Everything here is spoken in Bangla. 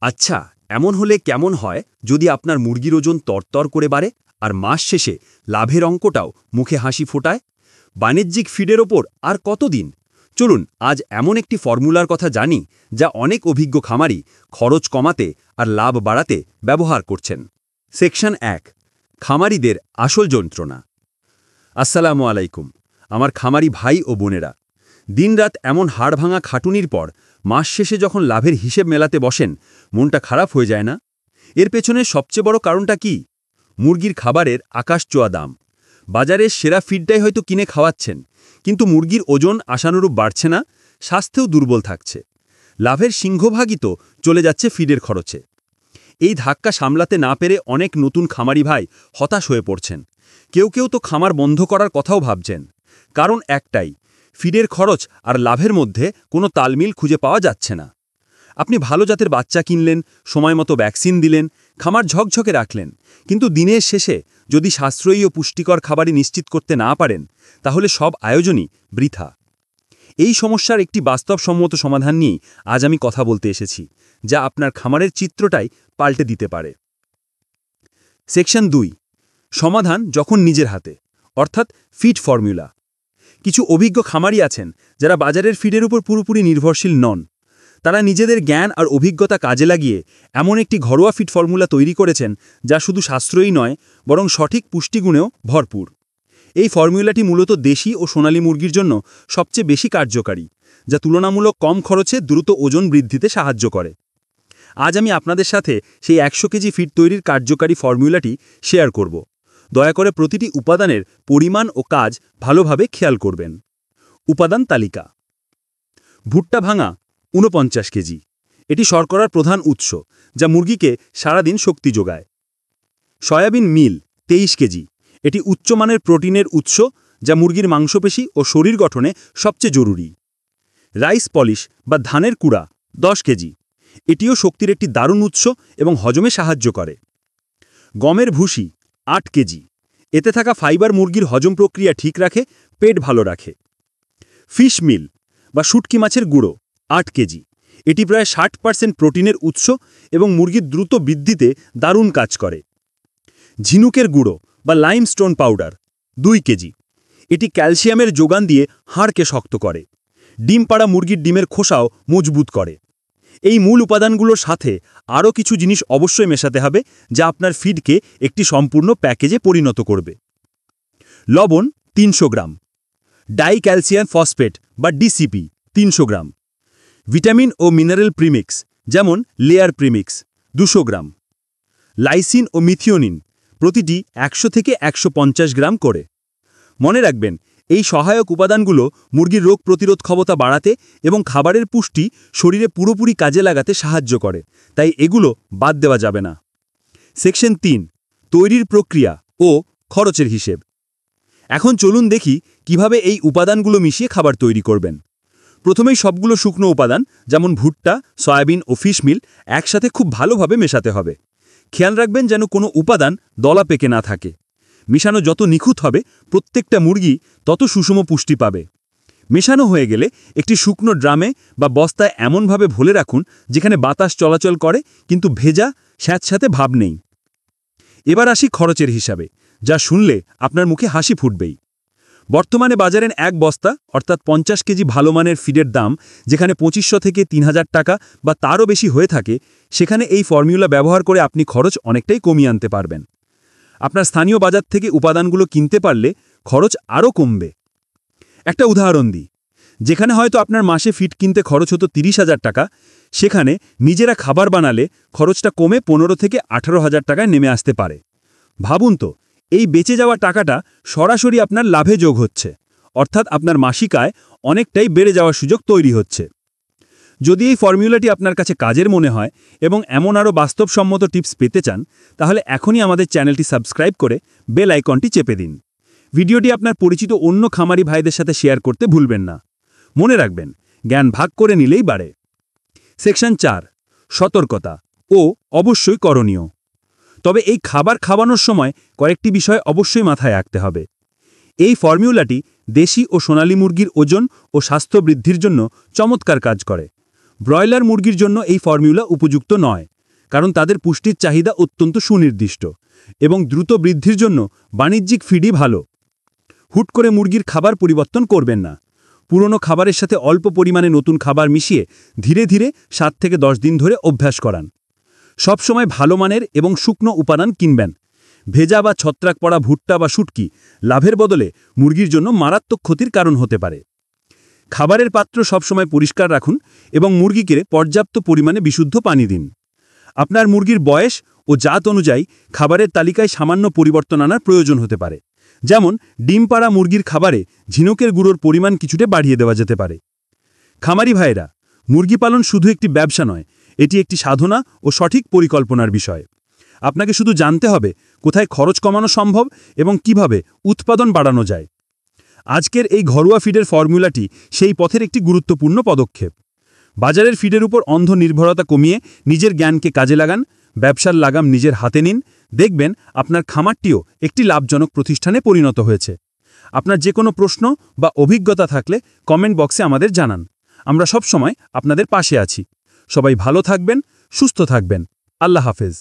আচ্ছা, এমন হলে কেমন হয় যদি আপনার মুরগির ওজন তরতর করে বাড়ে আর মাস শেষে লাভের অঙ্কটাও মুখে হাসি ফোটায়? বাণিজ্যিক ফিডের ওপর আর কতদিন? চলুন আজ এমন একটি ফর্মুলার কথা জানি যা অনেক অভিজ্ঞ খামারি খরচ কমাতে আর লাভ বাড়াতে ব্যবহার করছেন। সেকশন ১, খামারিদের আসল যন্ত্রণা। আসসালামু আলাইকুম আমার খামারি ভাই ও বোনেরা। দিনরাত এমন হাড়ভাঙা খাটুনির পর মাস শেষে যখন লাভের হিসেব মেলাতে বসেন, মনটা খারাপ হয়ে যায় না? এর পেছনে সবচেয়ে বড় কারণটা কি? মুরগির খাবারের আকাশছোঁয়া দাম। বাজারের সেরা ফিডটাই হয়তো কিনে খাওয়াচ্ছেন, কিন্তু মুরগির ওজন আশানুরূপ বাড়ছে না, স্বাস্থ্যও দুর্বল থাকছে। লাভের সিংহভাগই তো চলে যাচ্ছে ফিডের খরচে। এই ধাক্কা সামলাতে না পেরে অনেক নতুন খামারি ভাই হতাশ হয়ে পড়ছেন। কেউ কেউ তো খামার বন্ধ করার কথাও ভাবছেন। কারণ একটাই, ফিডের খরচ আর লাভের মধ্যে কোনো তালমিল খুঁজে পাওয়া যাচ্ছে না। আপনি ভালো জাতের বাচ্চা কিনলেন, সময়মতো ভ্যাকসিন দিলেন, খামার ঝকঝকে রাখলেন, কিন্তু দিনের শেষে যদি সাশ্রয়ী ও পুষ্টিকর খাবারই নিশ্চিত করতে না পারেন, তাহলে সব আয়োজনই বৃথা। এই সমস্যার একটি বাস্তবসম্মত সমাধান নিয়েই আজ আমি কথা বলতে এসেছি, যা আপনার খামারের চিত্রটাই পাল্টে দিতে পারে। সেকশন ২, সমাধান যখন নিজের হাতে, অর্থাৎ ফিড ফর্মুলা। কিছু অভিজ্ঞ খামারি আছেন যারা বাজারের ফিডের উপর পুরোপুরি নির্ভরশীল নন। তারা নিজেদের জ্ঞান আর অভিজ্ঞতা কাজে লাগিয়ে এমন একটি ঘরোয়া ফিড ফর্মুলা তৈরি করেছেন যা শুধু সাশ্রয়ী নয়, বরং সঠিক পুষ্টিগুণেও ভরপুর। এই ফর্মুলাটি মূলত দেশি ও সোনালী মুরগির জন্য সবচেয়ে বেশি কার্যকারী, যা তুলনামূলক কম খরচে দ্রুত ওজন বৃদ্ধিতে সাহায্য করে। আজ আমি আপনাদের সাথে সেই ১০০ কেজি ফিড তৈরির কার্যকারী ফর্মুলাটি শেয়ার করব। দয়া করে প্রতিটি উপাদানের পরিমাণ ও কাজ ভালোভাবে খেয়াল করবেন। উপাদান তালিকা: ভুট্টা ভাঙা ৪৯ কেজি, এটি শর্করার প্রধান উৎস যা মুরগিকে সারাদিন শক্তি যোগায়। সয়াবিন মিল ২৩ কেজি, এটি উচ্চমানের প্রোটিনের উৎস যা মুরগির মাংসপেশি ও শরীর গঠনে সবচেয়ে জরুরি। রাইস পলিশ বা ধানের কুড়া ১০ কেজি, এটিও শক্তির একটি দারুণ উৎস এবং হজমে সাহায্য করে। গমের ভুসি ৮ কেজি, এতে থাকা ফাইবার মুরগির হজম প্রক্রিয়া ঠিক রাখে, পেট ভালো রাখে। ফিশ মিল বা শুটকি মাছের গুঁড়ো ৮ কেজি, এটি প্রায় ৬০% প্রোটিনের উৎস এবং মুরগির দ্রুত বৃদ্ধিতে দারুণ কাজ করে। ঝিনুকের গুঁড়ো বা লাইমস্টোন পাউডার ২ কেজি, এটি ক্যালসিয়ামের যোগান দিয়ে হাড়কে শক্ত করে। ডিম পাড়া মুরগির ডিমের খোসাও মজবুত করে। এই মূল উপাদানগুলোর সাথে আরও কিছু জিনিস অবশ্যই মেশাতে হবে, যা আপনার ফিডকে একটি সম্পূর্ণ প্যাকেজে পরিণত করবে। লবণ ৩০০ গ্রাম, ডাই ক্যালসিয়াম ফসফেট বা ডিসিপি ৩০০ গ্রাম, ভিটামিন ও মিনারেল প্রিমিক্স যেমন লেয়ার প্রিমিক্স ২০০ গ্রাম, লাইসিন ও মিথিওনিন প্রতিটি ১০০ থেকে ১৫০ গ্রাম করে। মনে রাখবেন, এই সহায়ক উপাদানগুলো মুরগির রোগ প্রতিরোধ ক্ষমতা বাড়াতে এবং খাবারের পুষ্টি শরীরে পুরোপুরি কাজে লাগাতে সাহায্য করে, তাই এগুলো বাদ দেওয়া যাবে না। সেকশন ৩, তৈরির প্রক্রিয়া ও খরচের হিসেব। এখন চলুন দেখি কিভাবে এই উপাদানগুলো মিশিয়ে খাবার তৈরি করবেন। প্রথমেই সবগুলো শুকনো উপাদান যেমন ভুট্টা, সয়াবিন ও ফিশ মিল একসাথে খুব ভালোভাবে মেশাতে হবে। খেয়াল রাখবেন যেন কোনো উপাদান দলা পেকে না থাকে। মেশানো যত নিখুঁত হবে, প্রত্যেকটা মুরগি তত সুষম পুষ্টি পাবে। মেশানো হয়ে গেলে একটি শুকনো ড্রামে বা বস্তায় এমনভাবে ভরে রাখুন যেখানে বাতাস চলাচল করে কিন্তু ভেজা স্যাঁতস্যাঁতে ভাব নেই। এবার আসি খরচের হিসাবে, যা শুনলে আপনার মুখে হাসি ফুটবেই। বর্তমানে বাজারের এক বস্তা অর্থাৎ ৫০ কেজি ভালো মানের ফিডের দাম যেখানে ২৫০০ থেকে ৩০০০ টাকা বা তারও বেশি হয়ে থাকে, সেখানে এই ফর্মুলা ব্যবহার করে আপনি খরচ অনেকটাই কমিয়ে আনতে পারবেন। আপনার স্থানীয় বাজার থেকে উপাদানগুলো কিনতে পারলে খরচ আরও কমবে। একটা উদাহরণ দিই, যেখানে হয়তো আপনার মাসে ফিড কিনতে খরচ হতো ৩০,০০০ টাকা, সেখানে নিজেরা খাবার বানালে খরচটা কমে ১৫ থেকে ১৮,০০০ টাকায় নেমে আসতে পারে। ভাবুন তো, এই বেঁচে যাওয়া টাকাটা সরাসরি আপনার লাভে যোগ হচ্ছে, অর্থাৎ আপনার মাসিক আয় অনেকটাই বেড়ে যাওয়ার সুযোগ তৈরি হচ্ছে। যদি এই ফর্মুলাটি আপনার কাছে কাজের মনে হয় এবং এমন আরও বাস্তবসম্মত টিপস পেতে চান, তাহলে এখনই আমাদের চ্যানেলটি সাবস্ক্রাইব করে বেল আইকনটি চেপে দিন। ভিডিওটি আপনার পরিচিত অন্য খামারি ভাইদের সাথে শেয়ার করতে ভুলবেন না। মনে রাখবেন, জ্ঞান ভাগ করে নিলেই বাড়ে। সেকশন ৪, সতর্কতা ও অবশ্যই করণীয়। তবে এই খাবার খাওয়ানোর সময় কয়েকটি বিষয় অবশ্যই মাথায় রাখতে হবে। এই ফর্মুলাটি দেশি ও সোনালী মুরগির ওজন ও স্বাস্থ্য বৃদ্ধির জন্য চমৎকার কাজ করে। ব্রয়লার মুরগির জন্য এই ফর্মুলা উপযুক্ত নয়, কারণ তাদের পুষ্টির চাহিদা অত্যন্ত সুনির্দিষ্ট এবং দ্রুত বৃদ্ধির জন্য বাণিজ্যিক ফিডই ভালো। হুট করে মুরগির খাবার পরিবর্তন করবেন না। পুরনো খাবারের সাথে অল্প পরিমাণে নতুন খাবার মিশিয়ে ধীরে ধীরে 7 থেকে 10 দিন ধরে অভ্যাস করান। সবসময় ভালো মানের এবং শুকনো উপাদান কিনবেন। ভেজা বা ছত্রাক পড়া ভুট্টা বা শুটকি লাভের বদলে মুরগির জন্য মারাত্মক ক্ষতির কারণ হতে পারে। খাবারের পাত্র সবসময় পরিষ্কার রাখুন এবং মুরগিকে পর্যাপ্ত পরিমাণে বিশুদ্ধ পানি দিন। আপনার মুরগির বয়স ও জাত অনুযায়ী খাবারের তালিকায় সামান্য পরিবর্তন আনার প্রয়োজন হতে পারে। যেমন ডিম পাড়া মুরগির খাবারে ঝিনুকের গুঁড়োর পরিমাণ কিছুটা বাড়িয়ে দেওয়া যেতে পারে। খামারি ভাইয়েরা, মুরগি পালন শুধু একটি ব্যবসা নয়, এটি একটি সাধনা ও সঠিক পরিকল্পনার বিষয়। আপনাকে শুধু জানতে হবে কোথায় খরচ কমানো সম্ভব এবং কিভাবে উৎপাদন বাড়ানো যায়। আজকের এই ঘরোয়া ফিডের ফর্মুলাটি সেই পথের একটি গুরুত্বপূর্ণ পদক্ষেপ। বাজারের ফিডের উপর অন্ধ নির্ভরতা কমিয়ে নিজের জ্ঞানকে কাজে লাগান, ব্যবসার লাগাম নিজের হাতে নিন, দেখবেন আপনার খামারটিও একটি লাভজনক প্রতিষ্ঠানে পরিণত হয়েছে। আপনার যে কোনো প্রশ্ন বা অভিজ্ঞতা থাকলে কমেন্ট বক্সে আমাদের জানান। আমরা সব সময় আপনাদের পাশে আছি। সবাই ভালো থাকবেন, সুস্থ থাকবেন। আল্লাহ হাফেজ।